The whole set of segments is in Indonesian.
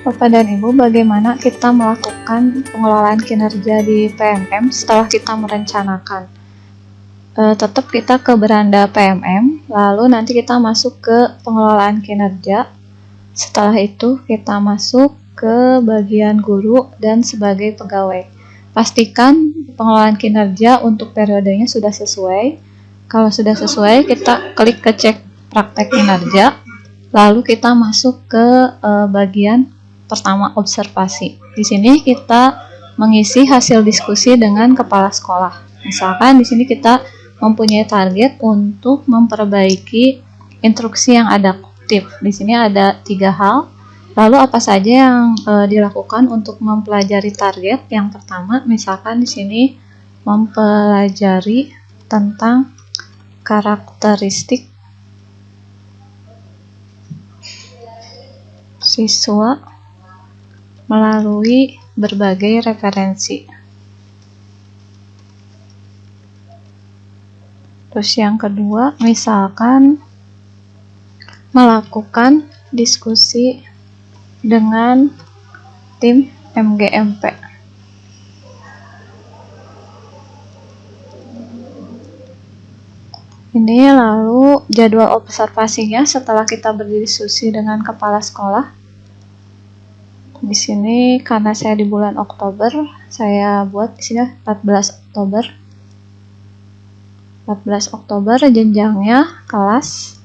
Bapak dan Ibu, bagaimana kita melakukan pengelolaan kinerja di PMM setelah kita merencanakan? Tetap kita ke beranda PMM, lalu nanti kita masuk ke pengelolaan kinerja. Setelah itu kita masuk ke bagian guru dan sebagai pegawai. Pastikan pengelolaan kinerja untuk periodenya sudah sesuai. Kalau sudah sesuai, kita klik ke cek praktek kinerja, lalu kita masuk ke bagian pertama, observasi. Di sini kita mengisi hasil diskusi dengan kepala sekolah. Misalkan di sini kita mempunyai target untuk memperbaiki instruksi yang adaptif. Di sini ada 3 hal. Lalu apa saja yang dilakukan untuk mempelajari target? Yang pertama, misalkan di sini mempelajari tentang karakteristik siswa melalui berbagai referensi. Terus yang kedua, misalkan melakukan diskusi dengan tim MGMP. Ini lalu jadwal observasinya setelah kita berdiskusi dengan kepala sekolah. Di sini karena saya di bulan Oktober, saya buat di sini 14 Oktober. 14 Oktober jenjangnya kelas.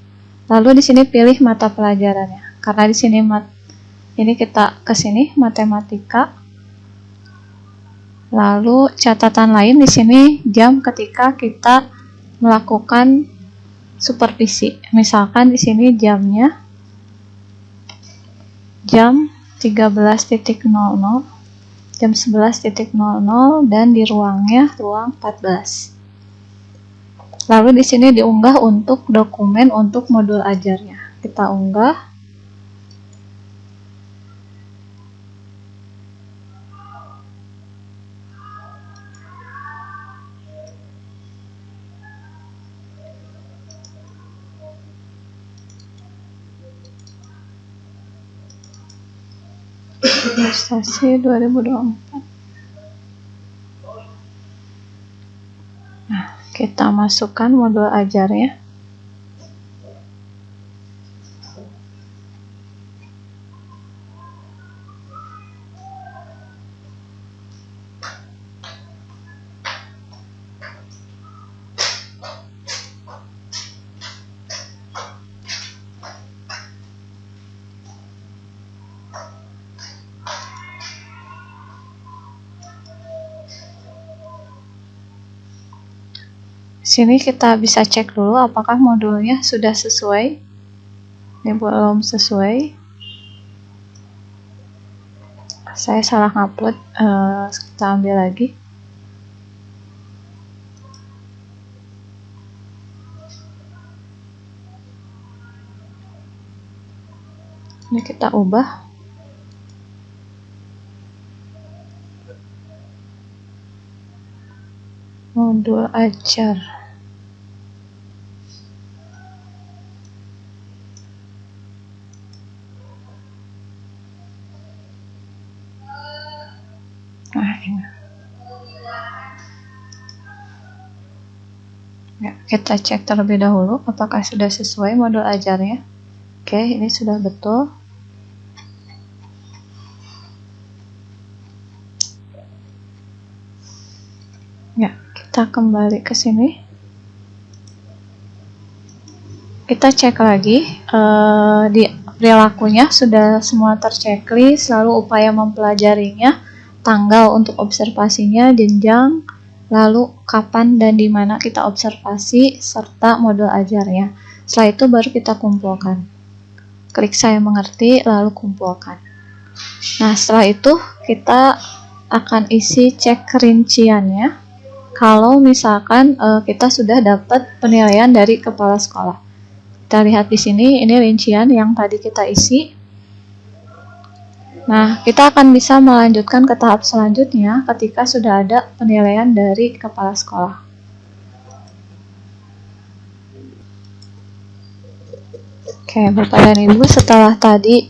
Lalu di sini pilih mata pelajarannya. Karena di sini ini kita ke sini matematika. Lalu catatan lain di sini jam ketika kita melakukan supervisi. Misalkan di sini jamnya jam 13.00, jam 11.00 dan di ruangnya ruang 14. Lalu di sini diunggah untuk dokumen untuk modul ajarnya. Kita unggah. Prestasi 2024. Nah, kita masukkan modul ajarnya. Sini kita bisa cek dulu apakah modulnya sudah sesuai. Ini belum sesuai. Saya salah ngupload. Kita ambil lagi. Ini kita ubah. Modul ajar. Nah, ini. Ya, kita cek terlebih dahulu apakah sudah sesuai modul ajarnya. Oke, ini sudah betul. Ya, kita kembali ke sini. Kita cek lagi di perilakunya sudah semua terchecklist, lalu upaya mempelajarinya, tanggal untuk observasinya, jenjang, lalu kapan dan di mana kita observasi, serta modul ajarnya. Setelah itu baru kita kumpulkan. Klik saya mengerti, lalu kumpulkan. Nah, setelah itu kita akan isi cek rinciannya. Kalau misalkan kita sudah dapat penilaian dari kepala sekolah. Kita lihat di sini, ini rincian yang tadi kita isi. Nah, kita akan bisa melanjutkan ke tahap selanjutnya ketika sudah ada penilaian dari kepala sekolah. Oke, Bapak dan Ibu, setelah tadi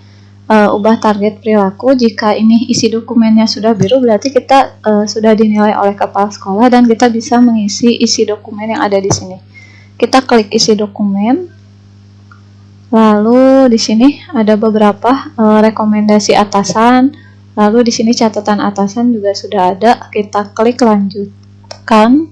ubah target perilaku. Jika ini isi dokumennya sudah biru, berarti kita sudah dinilai oleh kepala sekolah dan kita bisa mengisi isi dokumen yang ada di sini. Kita klik isi dokumen. Lalu di sini ada beberapa rekomendasi atasan. Lalu di sini catatan atasan juga sudah ada. Kita klik lanjutkan.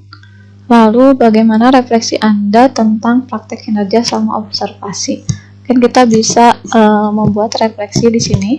Lalu bagaimana refleksi Anda tentang praktek kinerja selama observasi? Kan kita bisa membuat refleksi di sini.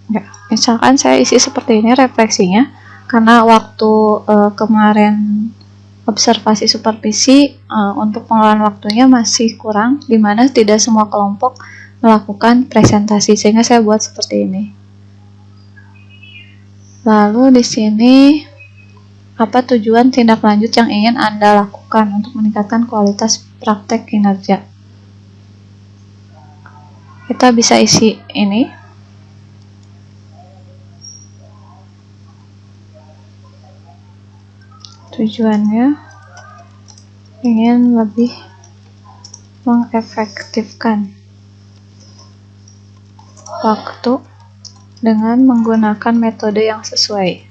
Ya, misalkan saya isi seperti ini refleksinya, karena waktu kemarin observasi supervisi untuk pengelolaan waktunya masih kurang, di mana tidak semua kelompok melakukan presentasi, sehingga saya buat seperti ini. Lalu di sini apa tujuan tindak lanjut yang ingin Anda lakukan untuk meningkatkan kualitas praktek kinerja? Kita bisa isi ini. Tujuannya ingin lebih mengefektifkan waktu dengan menggunakan metode yang sesuai.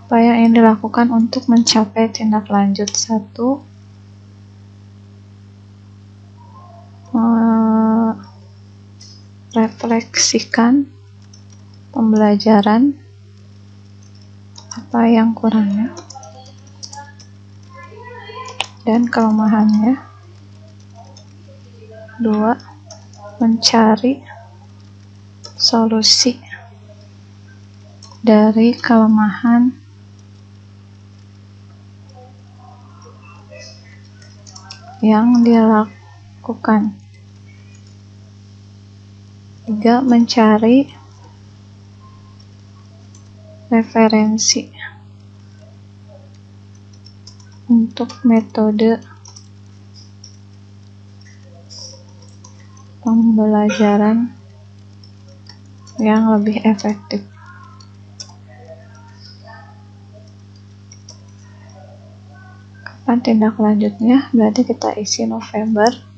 Apa yang ingin dilakukan untuk mencapai tindak lanjut 1? Refleksikan pembelajaran, apa yang kurangnya dan kelemahannya. 2. Mencari solusi dari kelemahan yang dilakukan. 3. Mencari referensi untuk metode pembelajaran yang lebih efektif. Kapan tindak lanjutnya? Berarti kita isi November.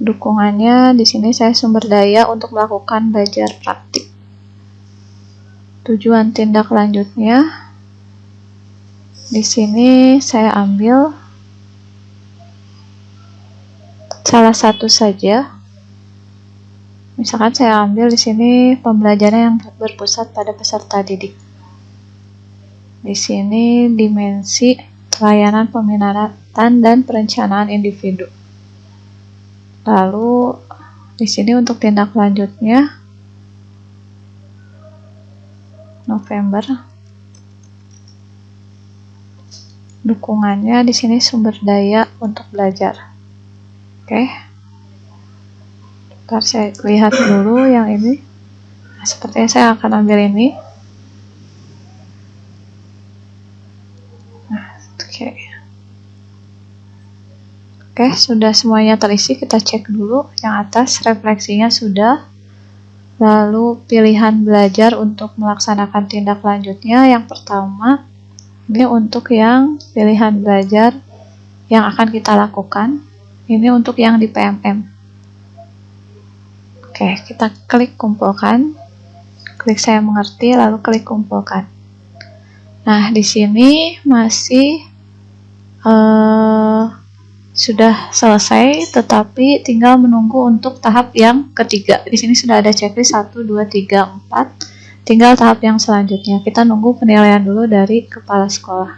Dukungannya di sini saya sumber daya untuk melakukan belajar praktik. Tujuan tindak lanjutnya di sini saya ambil salah satu saja. Misalkan saya ambil di sini pembelajaran yang berpusat pada peserta didik. Di sini dimensi layanan peminatan dan perencanaan individu. Lalu di sini untuk tindak lanjutnya November. Dukungannya di sini sumber daya untuk belajar. Oke. Ntar saya lihat dulu yang ini. Nah, sepertinya saya akan ambil ini. Nah, oke. Oke, sudah semuanya terisi. Kita cek dulu yang atas, refleksinya sudah. Lalu pilihan belajar untuk melaksanakan tindak lanjutnya, yang pertama ini untuk yang pilihan belajar yang akan kita lakukan. Ini untuk yang di PMM. Oke, kita klik kumpulkan. Klik saya mengerti, lalu klik kumpulkan. Nah, di sini masih sudah selesai, tetapi tinggal menunggu untuk tahap yang ketiga. Di sini sudah ada checklist 1, 2, 3, 4. Tinggal tahap yang selanjutnya. Kita nunggu penilaian dulu dari kepala sekolah.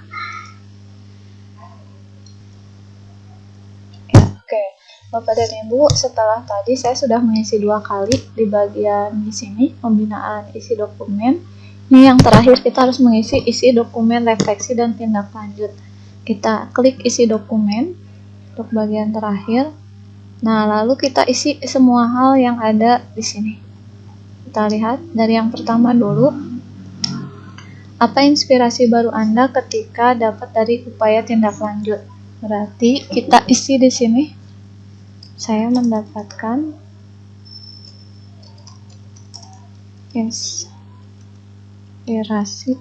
Ya, oke, Bapak dan Ibu, setelah tadi saya sudah mengisi 2 kali di bagian di sini, pembinaan isi dokumen. Ini yang terakhir, kita harus mengisi isi dokumen refleksi dan tindak lanjut. Kita klik isi dokumen untuk bagian terakhir. Nah, lalu kita isi semua hal yang ada di sini. Kita lihat dari yang pertama dulu. Apa inspirasi baru Anda ketika dapat dari upaya tindak lanjut? Berarti kita isi di sini. Saya mendapatkan inspirasi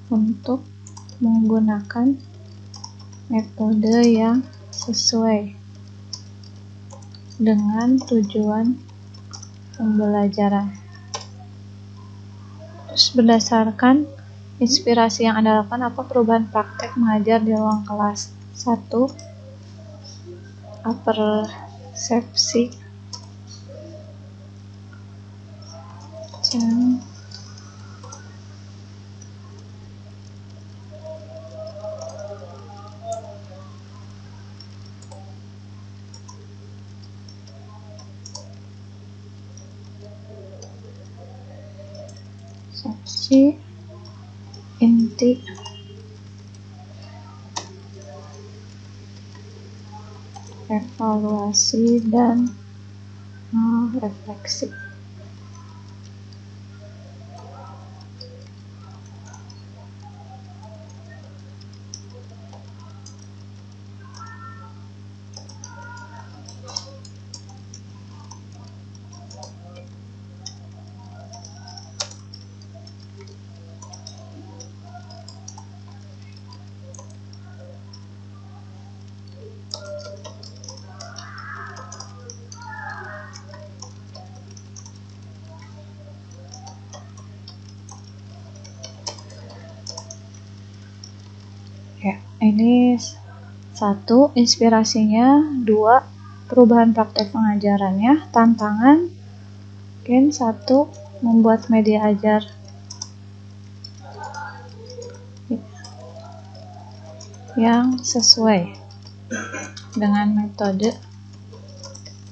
untuk menggunakan metode yang sesuai dengan tujuan pembelajaran. Terus berdasarkan inspirasi yang Anda lakukan, apa perubahan praktek mengajar di ruang kelas? 1. Persepsi inti evaluasi dan refleksi. Ya, ini 1 inspirasinya, 2 perubahan praktek pengajarannya, tantangan. Mungkin 1 membuat media ajar yang sesuai dengan metode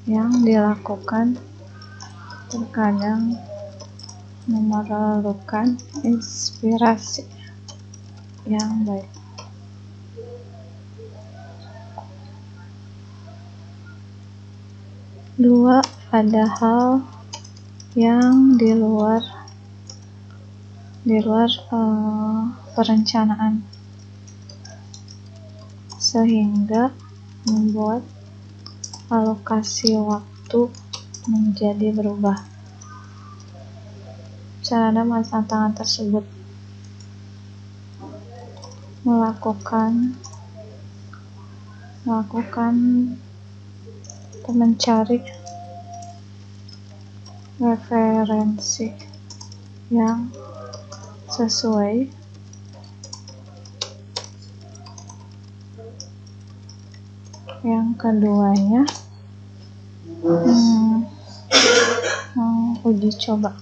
yang dilakukan, terkadang memerlukan inspirasi yang baik. 2 ada hal yang di luar perencanaan, sehingga membuat alokasi waktu menjadi berubah. Cara Anda tantangan tersebut melakukan mencari referensi yang sesuai yang keduanya uji coba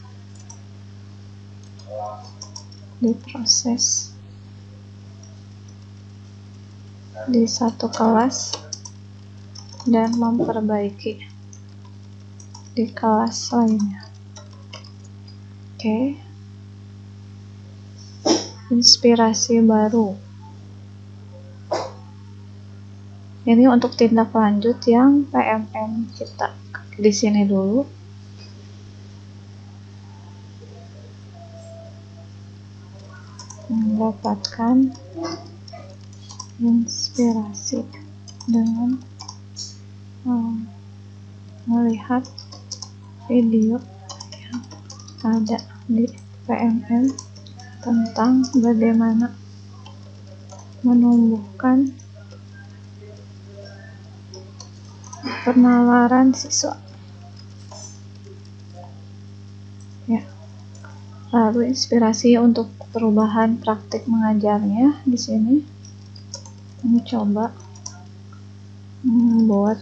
di proses di satu kelas dan memperbaiki di kelas lainnya. Oke. Inspirasi baru. Ini untuk tindak lanjut yang PMM kita. Di sini dulu. Mendapatkan inspirasi dengan melihat video yang ada di PMM tentang bagaimana menumbuhkan penalaran siswa. Ya. Lalu inspirasi untuk perubahan praktik mengajarnya di sini. Ini coba membuat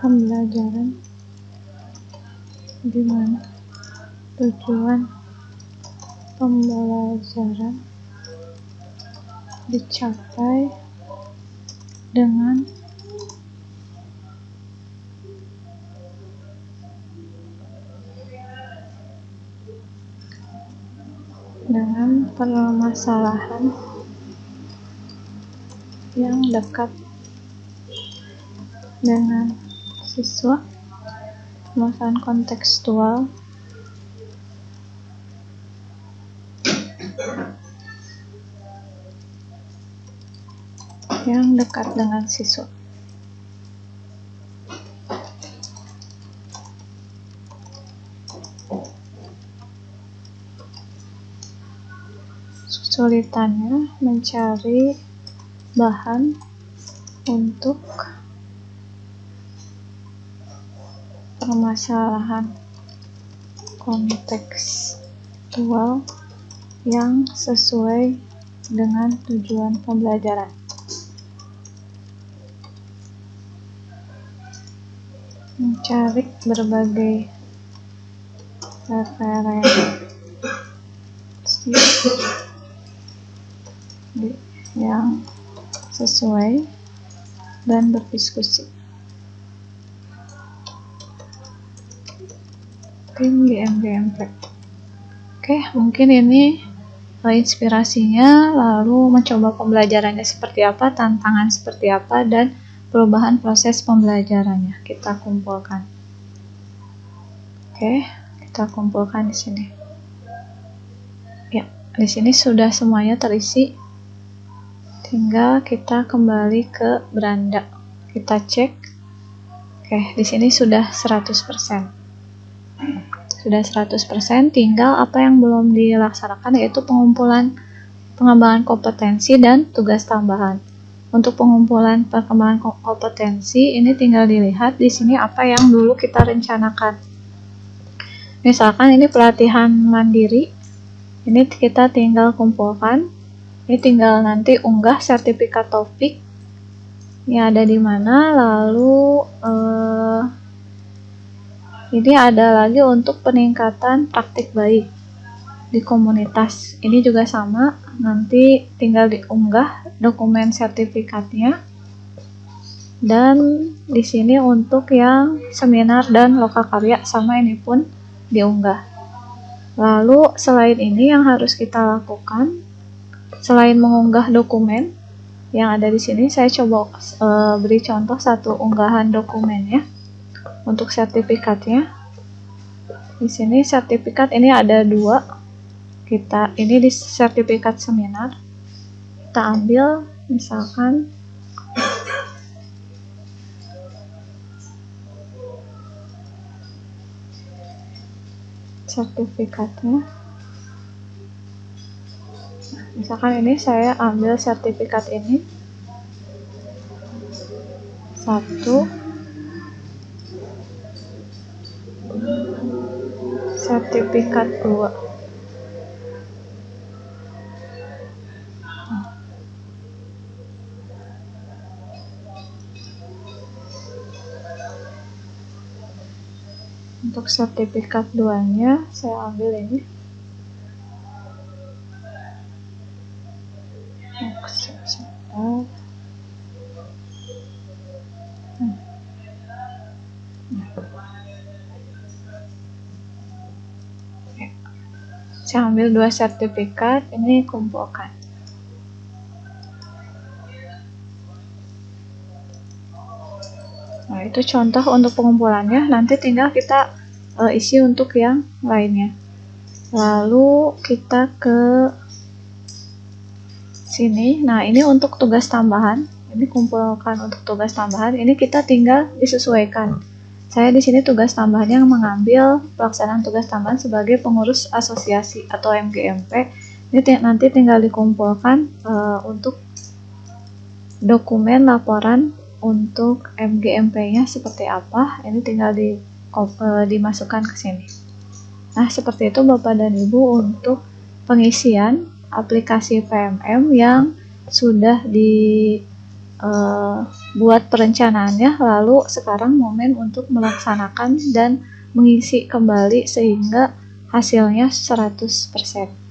pembelajaran di mana tujuan pembelajaran dicapai dengan permasalahan yang dekat dengan siswa, permasalahan kontekstual yang dekat dengan siswa. Kesulitannya mencari bahan untuk permasalahan kontekstual yang sesuai dengan tujuan pembelajaran. Mencari berbagai referensi yang sesuai dan berdiskusi. Tim GMGMP. Oke, mungkin ini inspirasinya, lalu mencoba pembelajarannya seperti apa, tantangan seperti apa, dan perubahan proses pembelajarannya kita kumpulkan. Oke, kita kumpulkan di sini. Ya, di sini sudah semuanya terisi. Tinggal kita kembali ke beranda. Kita cek. Oke, di sini sudah 100%. Sudah 100%, tinggal apa yang belum dilaksanakan yaitu pengumpulan pengembangan kompetensi dan tugas tambahan. Untuk pengumpulan perkembangan kompetensi ini tinggal dilihat di sini apa yang dulu kita rencanakan. Misalkan ini pelatihan mandiri. Ini kita tinggal kumpulkan. Ini tinggal nanti unggah sertifikat TOEFIK. Ini ada di mana, lalu ini ada lagi untuk peningkatan praktik baik di komunitas. Ini juga sama, nanti tinggal diunggah dokumen sertifikatnya. Dan di sini untuk yang seminar dan lokakarya sama, ini pun diunggah. Lalu selain ini yang harus kita lakukan, selain mengunggah dokumen yang ada di sini, saya coba beri contoh satu unggahan dokumennya untuk sertifikatnya. Di sini sertifikat ini ada 2. Ini di sertifikat seminar. Kita ambil misalkan sertifikatnya. Misalkan ini saya ambil sertifikat ini 1, sertifikat 2. Untuk sertifikat 2-nya saya ambil ini. Saya ambil 2 sertifikat, ini kumpulkan. Nah, itu contoh untuk pengumpulannya. Nanti tinggal kita isi untuk yang lainnya. Lalu kita ke sini. Nah, ini untuk tugas tambahan. ini kumpulkan untuk tugas tambahan, ini kita tinggal disesuaikan. Saya di sini tugas tambahannya mengambil pelaksanaan tugas tambahan sebagai pengurus asosiasi atau MGMP. Ini nanti tinggal dikumpulkan untuk dokumen laporan untuk MGMP-nya seperti apa. Ini tinggal dimasukkan ke sini. Nah, seperti itu Bapak dan Ibu untuk pengisian aplikasi PMM yang sudah dibuat perencanaannya, lalu sekarang momen untuk melaksanakan dan mengisi kembali sehingga hasilnya 100%.